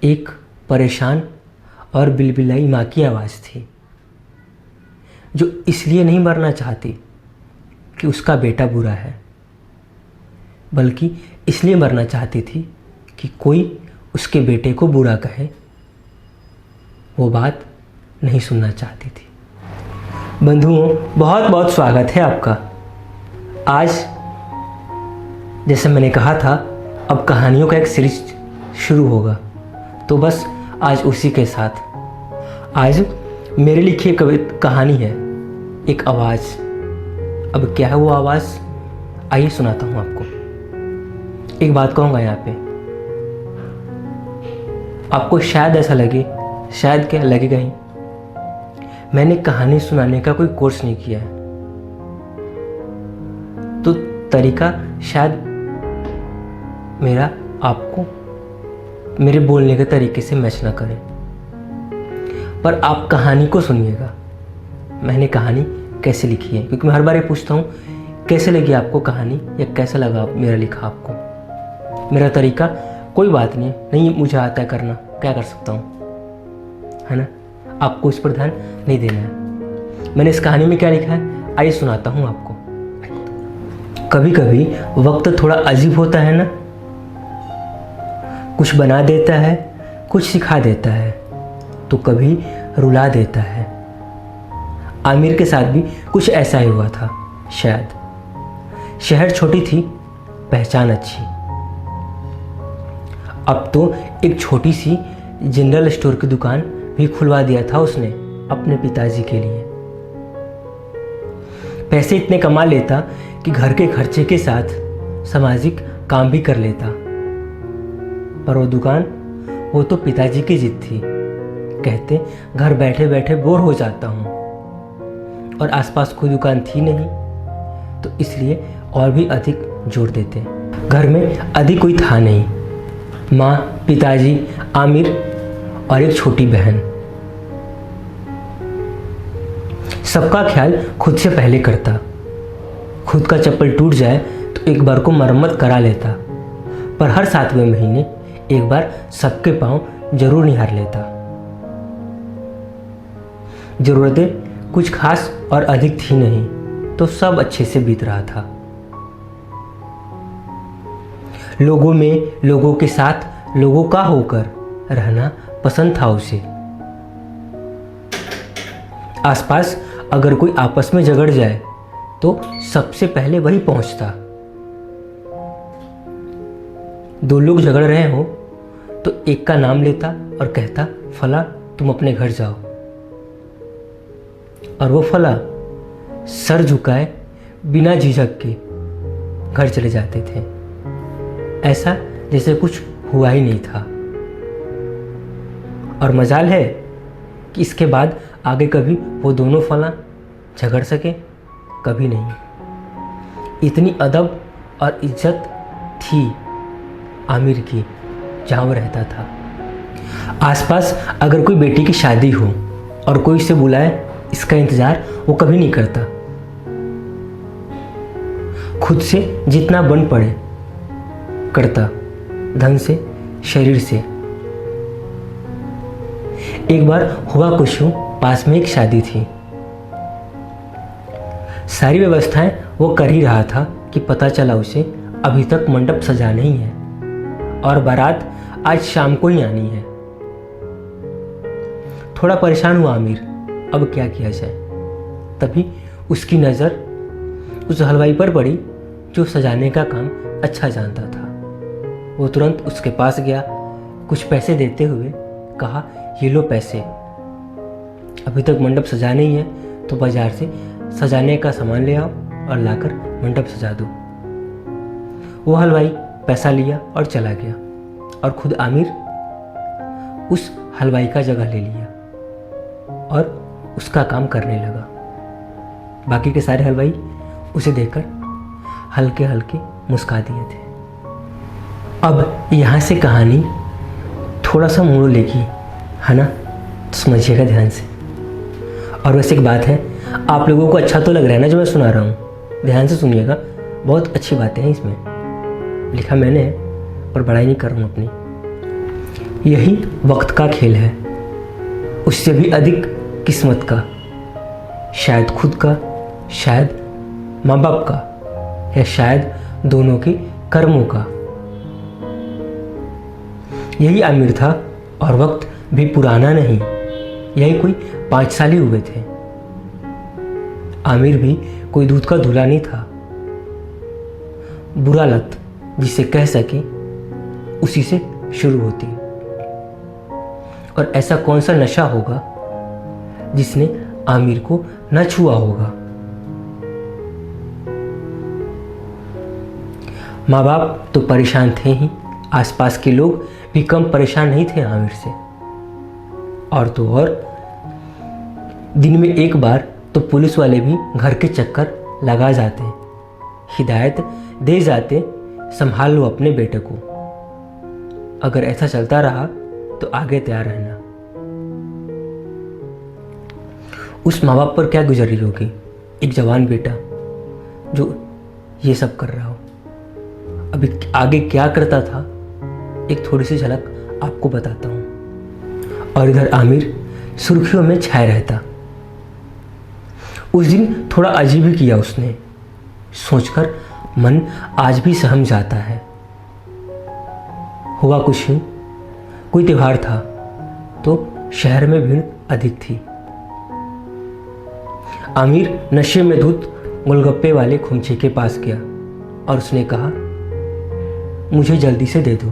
एक परेशान और बिलबिलाई माँ की आवाज़ थी, जो इसलिए नहीं मरना चाहती कि उसका बेटा बुरा है, बल्कि इसलिए मरना चाहती थी कि कोई उसके बेटे को बुरा कहे। वो बात नहीं सुनना चाहती थी। बंधुओं, बहुत बहुत स्वागत है आपका। आज जैसे मैंने कहा था, अब कहानियों का एक सीरीज शुरू होगा, तो बस आज उसी के साथ आज मेरे लिखी कहानी है, एक आवाज़। अब क्या है वो आवाज़, आइए सुनाता हूँ आपको। एक बात कहूँगा यहाँ पे, आपको शायद ऐसा लगे, शायद क्या लगेगा ही, मैंने कहानी सुनाने का कोई कोर्स नहीं किया है, तो तरीका शायद मेरा आपको मेरे बोलने के तरीके से मैच ना करे। पर आप कहानी को सुनिएगा, मैंने कहानी कैसे लिखी है, क्योंकि मैं हर बार ये पूछता हूँ कैसे लगी आपको कहानी, या कैसा लगा मेरा लिखा आपको। मेरा तरीका कोई बात नहीं मुझे आता है करना, क्या कर सकता हूँ, है ना। आपको इस पर ध्यान नहीं देना है। मैंने इस कहानी में क्या लिखा है, आइए सुनाता हूँ आपको। कभी कभी वक्त थोड़ा अजीब होता है ना, कुछ बना देता है, कुछ सिखा देता है, तो कभी रुला देता है। आमिर के साथ भी कुछ ऐसा ही हुआ था शायद। शहर छोटी थी, पहचान अच्छी। अब तो एक छोटी सी जनरल स्टोर की दुकान भी खुलवा दिया था उसने अपने पिताजी के लिए। पैसे इतने कमा लेता कि घर के खर्चे के साथ सामाजिक काम भी कर लेता। पर वो दुकान, वो तो पिताजी की जिद थी। कहते घर बैठे बैठे बोर हो जाता हूँ, और आसपास कोई दुकान थी नहीं, तो इसलिए और भी अधिक जोर देते। घर में अधिक कोई था नहीं, माँ, पिताजी, आमिर और एक छोटी बहन। सबका ख्याल खुद से पहले करता। खुद का चप्पल टूट जाए तो एक बार को मरम्मत करा लेता, पर हर 7वें महीने एक बार सबके पांव जरूर निहार लेता। जरूरतें कुछ खास और अधिक थी नहीं, तो सब अच्छे से बीत रहा था। लोगों में, लोगों के साथ, लोगों का होकर रहना पसंद था उसे। आसपास अगर कोई आपस में झगड़ जाए तो सबसे पहले वही पहुंचता। दो लोग झगड़ रहे हो तो एक का नाम लेता और कहता, फला तुम अपने घर जाओ, और वो फला सर झुकाए बिना झिझक के घर चले जाते थे, ऐसा जैसे कुछ हुआ ही नहीं था। और मजाल है कि इसके बाद आगे कभी वो दोनों फला झगड़ सके, कभी नहीं। इतनी अदब और इज्जत थी आमिर की जहाँ वो रहता था। आसपास अगर कोई बेटी की शादी हो और कोई इसे बुलाए, इसका इंतज़ार वो कभी नहीं करता। खुद से जितना बन पड़े करता, धन से, शरीर से। एक बार हुआ कुछ यूं, पास में एक शादी थी। सारी व्यवस्थाएं वो कर ही रहा था कि पता चला उसे अभी तक मंडप सजा नहीं है, और बारात आज शाम को ही आनी है। थोड़ा परेशान हुआ आमिर, अब क्या किया जाए। तभी उसकी नज़र उस हलवाई पर पड़ी जो सजाने का काम अच्छा जानता था। वो तुरंत उसके पास गया, कुछ पैसे देते हुए कहा, ये लो पैसे, अभी तक मंडप सजा नहीं है, तो बाजार से सजाने का सामान ले आओ और लाकर मंडप सजा दो। वो हलवाई पैसा लिया और चला गया, और खुद आमिर उस हलवाई का जगह ले लिया और उसका काम करने लगा। बाकी के सारे हलवाई उसे देखकर हल्के हल्के मुस्कुरा दिए थे। अब यहाँ से कहानी थोड़ा सा मोड़ लेगी, है ना, तो समझिएगा ध्यान से। और वैसे एक बात है, आप लोगों को अच्छा तो लग रहा है ना जो मैं सुना रहा हूँ, ध्यान से सुनिएगा, बहुत अच्छी बातें हैं इसमें। लिखा मैंने है, पर बड़ाई नहीं कर रहा हूँ अपनी। यही वक्त का खेल है, उससे भी अधिक किस्मत का, शायद खुद का, शायद माँ बाप का, या शायद दोनों के कर्मों का। यही आमिर था और वक्त भी पुराना नहीं, यही कोई 5 साल ही हुए थे। आमिर भी कोई दूध का धुला नहीं था। बुरा लत जिसे कह सके उसी से शुरू होती। और ऐसा कौन सा नशा होगा जिसने आमिर को न छुआ होगा। माँ बाप तो परेशान थे ही, आसपास के लोग भी कम परेशान नहीं थे आमिर से। और तो और दिन में एक बार तो पुलिस वाले भी घर के चक्कर लगा जाते, हिदायत दे जाते, संभाल लो अपने बेटे को। अगर ऐसा चलता रहा तो आगे तैयार रहना। उस माँ बाप पर क्या गुजर रही होगी एक जवान बेटा जो ये सब कर रहा हो। अभी आगे क्या करता था एक थोड़ी सी झलक आपको बताता हूँ। और इधर आमिर सुर्खियों में छाया रहता। उस दिन थोड़ा अजीब ही किया उसने, सोचकर मन आज भी सहम जाता है। हुआ कुछ ही, कोई त्योहार था तो शहर में भीड़ अधिक थी। आमिर नशे में धुत गोलगप्पे वाले खुमचे के पास गया और उसने कहा, मुझे जल्दी से दे दो।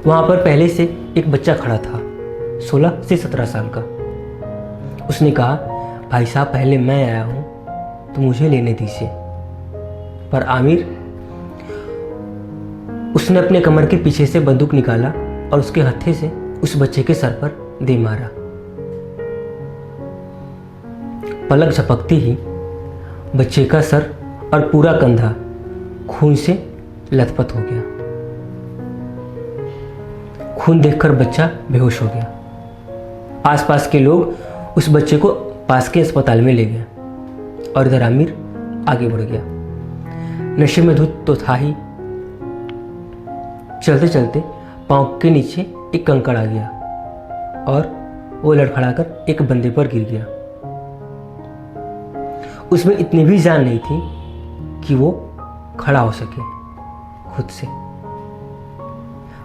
वहां पर पहले से एक बच्चा खड़ा था, 16 से 17 साल का। उसने कहा, भाई साहब पहले मैं आया हूं तो मुझे लेने दीजिए। पर आमिर, उसने अपने कमर के पीछे से बंदूक निकाला और उसके हत्थे से उस बच्चे के सर पर दे मारा। पलक झपकते ही बच्चे का सर और पूरा कंधा खून से लथपथ हो गया। खून देखकर बच्चा बेहोश हो गया। आसपास के लोग उस बच्चे को पास के अस्पताल में ले गए और इधर आमिर आगे बढ़ गया। नशे में धुत तो था ही, चलते चलते पांव के नीचे एक कंकड़ आ गया और वो लड़खड़ाकर एक बंदे पर गिर गया। उसमें इतनी भी जान नहीं थी कि वो खड़ा हो सके खुद से।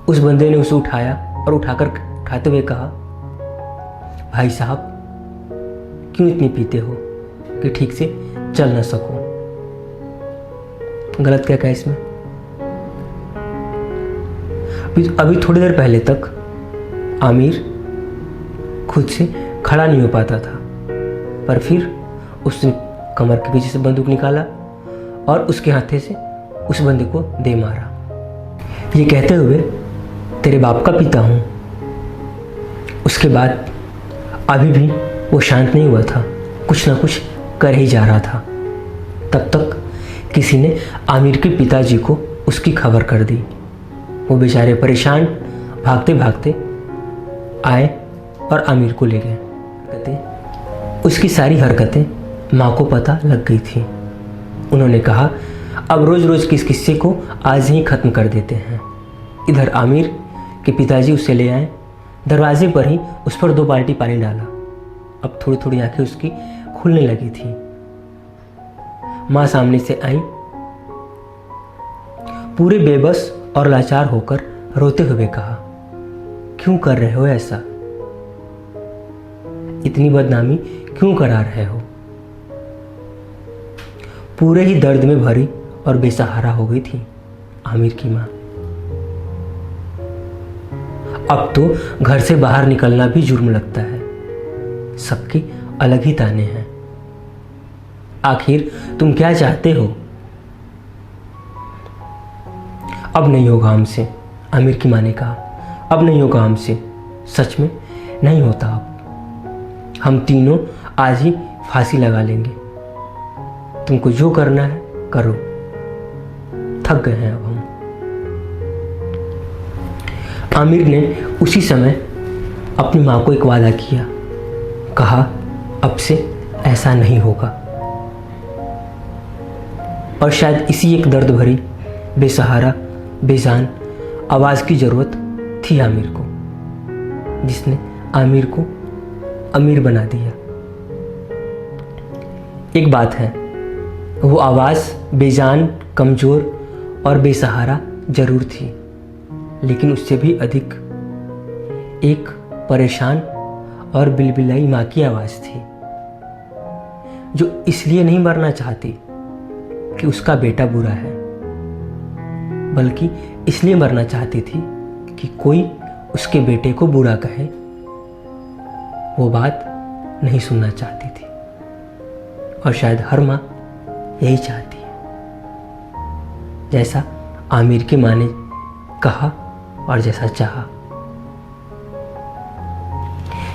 उस बंदे ने उसे उठाया और उठाते हुए कहा, भाई साहब क्यों इतनी पीते हो कि ठीक से चल ना सको। गलत क्या कहा इसमें। अभी थोड़ी देर पहले तक आमिर खुद से खड़ा नहीं हो पाता था, पर फिर उसने कमर के पीछे से बंदूक निकाला और उसके हाथे से उस बंदे को दे मारा, ये कहते हुए, तेरे बाप का पिता हूं। उसके बाद अभी भी वो शांत नहीं हुआ था, कुछ ना कुछ कर ही जा रहा था। तब तक किसी ने आमिर के पिताजी को उसकी खबर कर दी। वो बेचारे परेशान भागते भागते आए और आमिर को ले गए। उसकी सारी हरकतें माँ को पता लग गई थी। उन्होंने कहा, अब रोज रोज किस किस्से को आज ही खत्म कर देते हैं। इधर आमिर के पिताजी उसे ले आए। दरवाजे पर ही उस पर 2 बाल्टी पानी डाला। अब थोड़ी थोड़ी आंखें उसकी खुलने लगी थी। माँ सामने से आई। पूरे बेबस और लाचार होकर रोते हुए कहा, क्यों कर रहे हो ऐसा, इतनी बदनामी क्यों करा रहे हो। पूरे ही दर्द में भरी और बेसहारा हो गई थी आमिर की माँ। अब तो घर से बाहर निकलना भी जुर्म लगता है। सबके अलग ही ताने हैं। आखिर तुम क्या चाहते हो। अब नहीं होगा हमसे, आमिर की माँ ने कहा, अब नहीं होगा हमसे, सच में नहीं होता। अब हम तीनों आज ही फांसी लगा लेंगे। तुमको जो करना है करो, थक गए हैं अब हम। आमिर ने उसी समय अपनी माँ को एक वादा किया, कहा अब से ऐसा नहीं होगा। और शायद इसी एक दर्द भरी, बेसहारा, बेजान आवाज़ की ज़रूरत थी आमिर को, जिसने आमिर को अमीर बना दिया। एक बात है, वो आवाज़ बेजान, कमज़ोर और बेसहारा जरूर थी, लेकिन उससे भी अधिक एक परेशान और बिलबिलाई माँ की आवाज़ थी, जो इसलिए नहीं मरना चाहती कि उसका बेटा बुरा है, बल्कि इसलिए मरना चाहती थी कि कोई उसके बेटे को बुरा कहे। वो बात नहीं सुनना चाहती थी, और शायद हर माँ यही चाहती है, जैसा आमिर की माँ ने कहा और जैसा चाहा।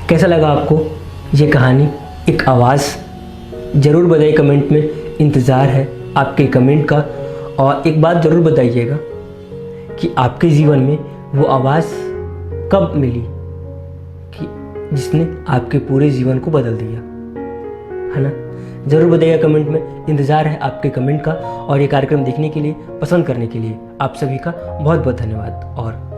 कैसा लगा आपको ये कहानी, एक आवाज़? ज़रूर बताइए कमेंट में, इंतज़ार है आपके कमेंट का। और एक बात ज़रूर बताइएगा कि आपके जीवन में वो आवाज़ कब मिली कि जिसने आपके पूरे जीवन को बदल दिया, है ना? ज़रूर बताइएगा कमेंट में, इंतज़ार है आपके कमेंट का। और ये कार्यक्रम देखने के लिए, पसंद करने के लिए आप सभी का बहुत बहुत धन्यवाद। और